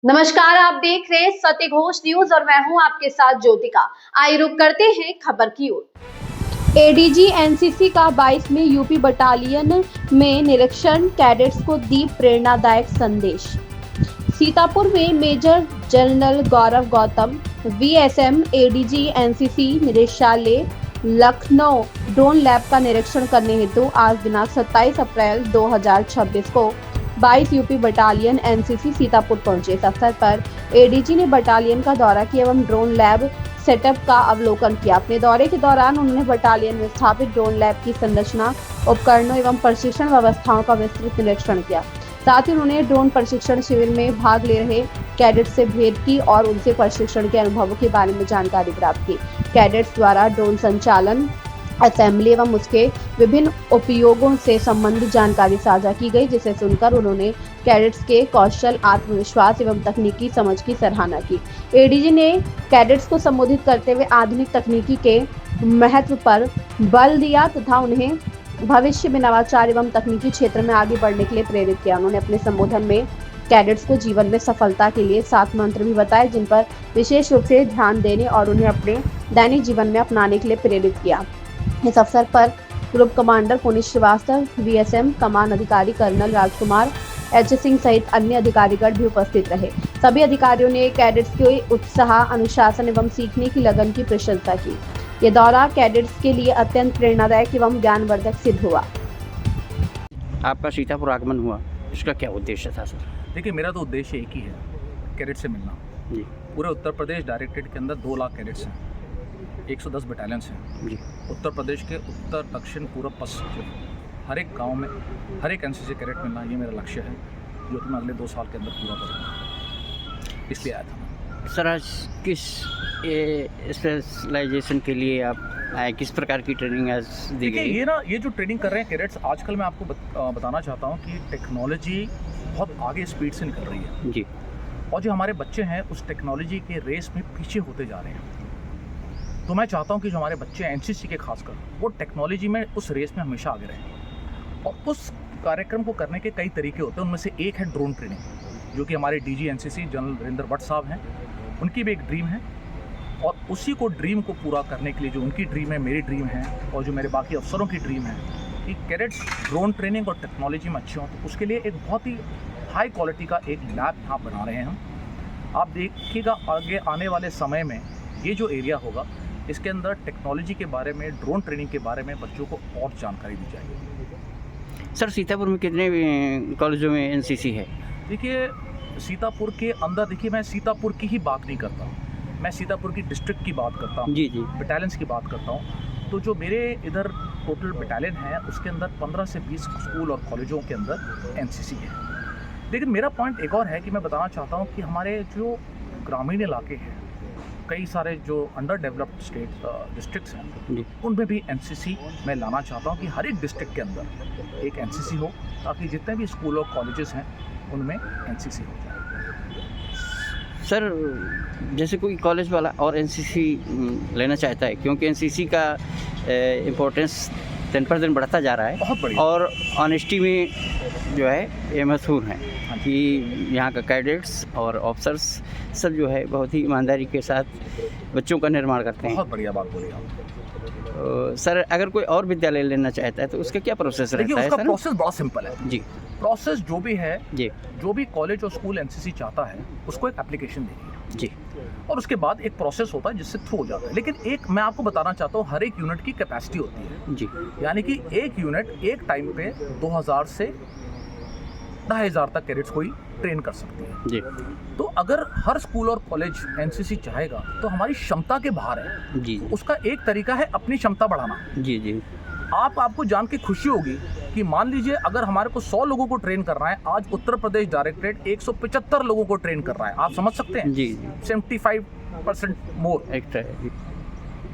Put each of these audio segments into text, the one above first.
नमस्कार, आप देख रहे हैं सत्य घोष न्यूज और मैं हूं आपके साथ ज्योतिका। आइए रुक करते हैं खबर की ओर। एडीजी एनसीसी का 22वें यूपी बटालियन में निरीक्षण, कैडेट्स को दी प्रेरणादायक संदेश। सीतापुर में major general Gaurav Gautam VSM ADG NCC निदेशालय लखनऊ ड्रोन लैब का निरीक्षण करने हेतु आज दिनांक 27 अप्रैल 2026 को 22 यूपी बटालियन एनसीसी सीतापुर पहुंचे। इस अवसर पर एडीजी ने बटालियन का दौरा किया एवं ड्रोन लैब सेटअप का अवलोकन किया। अपने दौरे के दौरान उन्होंने बटालियन में स्थापित ड्रोन लैब की संरचना, उपकरणों एवं प्रशिक्षण व्यवस्थाओं का विस्तृत निरीक्षण किया। साथ ही उन्होंने ड्रोन प्रशिक्षण शिविर में भाग ले रहे कैडेट्स से भेंट की और उनसे प्रशिक्षण के अनुभवों के बारे में जानकारी प्राप्त की। कैडेट्स द्वारा ड्रोन संचालन, असेंबली एवं उसके विभिन्न उपयोगों से संबंधित जानकारी साझा की गई, जिसे सुनकर उन्होंने कैडेट्स के कौशल, आत्मविश्वास एवं तकनीकी समझ की सराहना की। एडीजी ने कैडेट्स को संबोधित करते हुए आधुनिक तकनीकी के महत्व पर बल दिया तथा उन्हें भविष्य में नवाचार एवं तकनीकी क्षेत्र में आगे बढ़ने के लिए प्रेरित किया। उन्होंने अपने संबोधन में कैडेट्स को जीवन में सफलता के लिए 7 मंत्र भी बताए, जिन पर विशेष रूप से ध्यान देने और उन्हें अपने दैनिक जीवन में अपनाने के लिए प्रेरित किया। इस अवसर पर group commander Puneet Srivastava, VSM कमान अधिकारी कर्नल राजकुमार एच सिंह सहित अन्य अधिकारीगण भी उपस्थित रहे। सभी अधिकारियों ने कैडेट्स के उत्साह, अनुशासन एवं सीखने की लगन की प्रशंसा की। ये दौरा कैडेट्स के लिए अत्यंत प्रेरणादायक एवं ज्ञानवर्धक सिद्ध हुआ। आपका सीतापुर आगमन हुआ, इसका क्या उद्देश्य था सर? देखिए, मेरा तो उद्देश्य एक ही है, कैडेट से मिलना। जी। पूरे उत्तर प्रदेश डायरेक्टरेट के अंदर 2 लाख कैडेट्स हैं, 110 बटालियंस हैं। जी। उत्तर प्रदेश के उत्तर, दक्षिण, पूर्व, पश्चिम हर एक गांव में हर एक एनसीसी कैडेट मिलना, ये मेरा लक्ष्य है, जो कि मैं अगले 2 साल के अंदर पूरा करूँगा। इसलिए आया था सर। आज किस स्पेशलाइजेशन के लिए आप आए, किस प्रकार की ट्रेनिंग आज दी गई? ये जो ट्रेनिंग कर रहे हैं कैडेट्स, आजकल मैं आपको बताना चाहता हूँ कि टेक्नोलॉजी बहुत आगे स्पीड से निकल रही है जी। और जो हमारे बच्चे हैं उस टेक्नोलॉजी के रेस में पीछे होते जा रहे हैं। तो मैं चाहता हूँ कि जो हमारे बच्चे हैं एनसीसी के खासकर, वो टेक्नोलॉजी में उस रेस में हमेशा आगे रहें। और उस कार्यक्रम को करने के कई तरीके होते हैं, उनमें से एक है ड्रोन ट्रेनिंग, जो कि हमारे DG NCC general Virendra Bhatt साहब हैं, उनकी भी एक ड्रीम है। और उसी को ड्रीम को पूरा करने के लिए जो उनकी ड्रीम है, मेरी ड्रीम है और जो मेरे बाकी अफसरों की ड्रीम है कि कैडेट्स ड्रोन ट्रेनिंग और टेक्नोलॉजी में अच्छे हों, तो उसके लिए एक बहुत ही हाई क्वालिटी का एक लैब यहाँ बना रहे हैं हम। आप देखिएगा आगे आने वाले समय में ये जो एरिया होगा, इसके अंदर टेक्नोलॉजी के बारे में, ड्रोन ट्रेनिंग के बारे में बच्चों को और जानकारी दी जाएगी। सर, सीतापुर में कितने कॉलेजों में एनसीसी है? देखिए, सीतापुर के अंदर, देखिए मैं सीतापुर की ही बात नहीं करता हूँ, मैं सीतापुर की डिस्ट्रिक्ट की बात करता हूँ, जी जी, बटालियंस की बात करता हूँ। तो जो मेरे इधर टोटल बटालियन है, उसके अंदर 15 से 20 स्कूल और कॉलेजों के अंदर एनसीसी है। लेकिन मेरा पॉइंट एक और है कि मैं बताना चाहता हूँ कि हमारे जो ग्रामीण इलाके हैं, कई सारे जो अंडर डेवलप्ड स्टेट डिस्ट्रिक्ट्स हैं, उनमें भी एनसीसी मैं लाना चाहता हूँ कि हर एक डिस्ट्रिक्ट के अंदर एक एनसीसी हो, ताकि जितने भी स्कूल और कॉलेजेस हैं उनमें एनसीसी हो जाए। सर, जैसे कोई कॉलेज वाला और एनसीसी लेना चाहता है, क्योंकि एनसीसी का इम्पोर्टेंस दिन पर दिन बढ़ता जा रहा है, बहुत बढ़िया। और ऑनेस्टी में जो है ये मशहूर है कि यहाँ का कैडेट्स और ऑफिसर्स सब जो है बहुत ही ईमानदारी के साथ बच्चों का निर्माण करते हैं। बहुत बढ़िया बात बोली आप। सर, अगर कोई और विद्यालय लेना चाहता है तो उसका क्या प्रोसेस रहता है? देखिए, उसका प्रोसेस बड़ा सिंपल है जी। प्रोसेस जो भी है जी, जो भी कॉलेज और स्कूल एनसीसी चाहता है, उसको एक एप्लीकेशन देगी जी, और उसके बाद एक प्रोसेस होता है जिससे थ्रू हो जाता है। लेकिन एक मैं आपको बताना चाहता हूँ, हर एक यूनिट की कैपेसिटी होती है जी, यानी कि एक यूनिट एक टाइम पे 2000 से 2500 तक कैडेट्स को ही ट्रेन कर सकती है जी। तो अगर हर स्कूल और कॉलेज एनसीसी चाहेगा तो हमारी क्षमता के बाहर है जी। उसका एक तरीका है अपनी क्षमता बढ़ाना जी जी। आपको जान के खुशी होगी कि मान लीजिए अगर हमारे को 100 लोगों को ट्रेन करना है, आज उत्तर प्रदेश डायरेक्टरेट 175 लोगों को ट्रेन कर रहा है। आप समझ सकते हैं जी, 75% मोर एक्स्ट्रा है।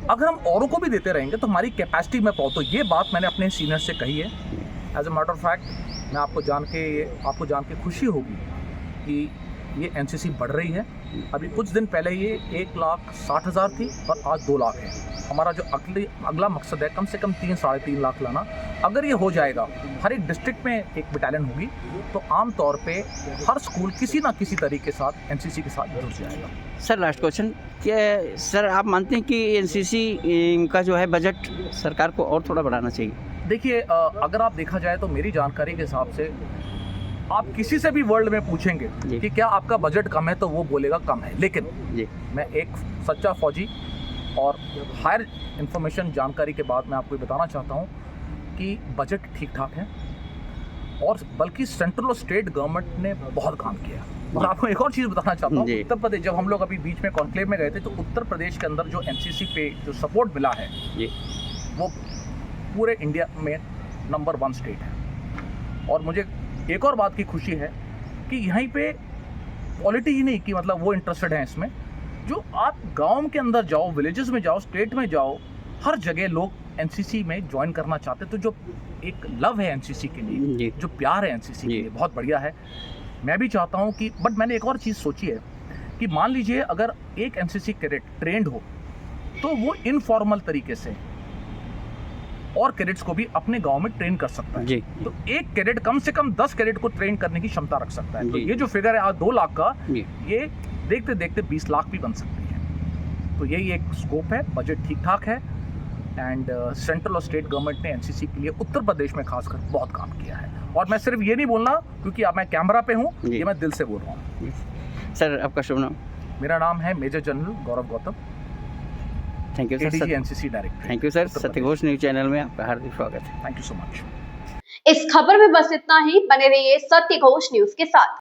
अगर हम औरों को भी देते रहेंगे तो हमारी कैपेसिटी में पहुंच। तो ये बात मैंने अपने सीनियर से कही है। As a matter of fact, मैं आपको जान के खुशी होगी कि ये एनसीसी बढ़ रही है। अभी कुछ दिन पहले ये 1,60,000 थी और आज 2 लाख है। हमारा जो अगला मकसद है कम से कम 3-3.5 लाख लाना। अगर ये हो जाएगा, हर एक डिस्ट्रिक्ट में एक बटालियन होगी, तो आम तौर पे हर स्कूल किसी ना किसी तरीके के साथ एनसीसी के साथ जुड़ जाएगा। सर लास्ट क्वेश्चन, क्या सर आप मानते हैं कि एनसीसी का जो है बजट सरकार को और थोड़ा बढ़ाना चाहिए? देखिए, अगर आप देखा जाए तो मेरी जानकारी के हिसाब से आप किसी से भी वर्ल्ड में पूछेंगे कि क्या आपका बजट कम है, तो वो बोलेगा कम है। लेकिन मैं एक सच्चा फौजी और हायर इंफॉर्मेशन जानकारी के बाद मैं आपको ये बताना चाहता हूँ कि बजट ठीक ठाक है, और बल्कि सेंट्रल और स्टेट गवर्नमेंट ने बहुत काम किया। और आपको एक और चीज़ बताना चाहता हूँ, उत्तर प्रदेश, जब हम लोग अभी बीच में कॉन्क्लेव में गए थे, तो उत्तर प्रदेश के अंदर जो एनसीसी पे जो सपोर्ट मिला है वो पूरे इंडिया में नंबर 1 स्टेट है। और मुझे एक और बात की खुशी है कि यहीं पे पॉलिटी ही नहीं कि मतलब वो इंटरेस्टेड हैं इसमें, जो आप गांव के अंदर जाओ, विलेजेस में जाओ, स्टेट में जाओ, हर जगह लोग एनसीसी में ज्वाइन करना चाहते। तो जो एक लव है एनसीसी के लिए, जो प्यार है एनसीसी के लिए, बहुत बढ़िया है। मैं भी चाहता हूँ कि, बट मैंने एक और चीज़ सोची है कि मान लीजिए अगर एक एनसीसी कैडेट ट्रेंड हो, तो वो इनफॉर्मल तरीके से और कैडेट्स को भी अपने गांव में ट्रेन कर सकता है। तो एक कैडेट कम से कम 10 कैडेट को ट्रेन करने की क्षमता रख सकता है। तो ये जो फिगर है आज 2 लाख का, ये देखते देखते 20 लाख भी बन सकती है। तो यही एक स्कोप है, बजट ठीक ठाक है, एंड सेंट्रल और स्टेट गवर्नमेंट ने एनसीसी के लिए उत्तर प्रदेश में खासकर बहुत काम किया है। और मैं सिर्फ ये नहीं बोलना क्योंकि अब मैं कैमरा पे हूँ, ये मैं दिल से बोल रहा हूँ। सर आपका शुभ नाम? मेरा नाम है major general Gaurav Gautam, thank you sir, NCC director. Thank you sir, Satyaghosh news channel में आपका हार्दिक स्वागत है। Thank you so much. इस खबर में बस इतना ही। बने रहिए सत्यघोष न्यूज के साथ।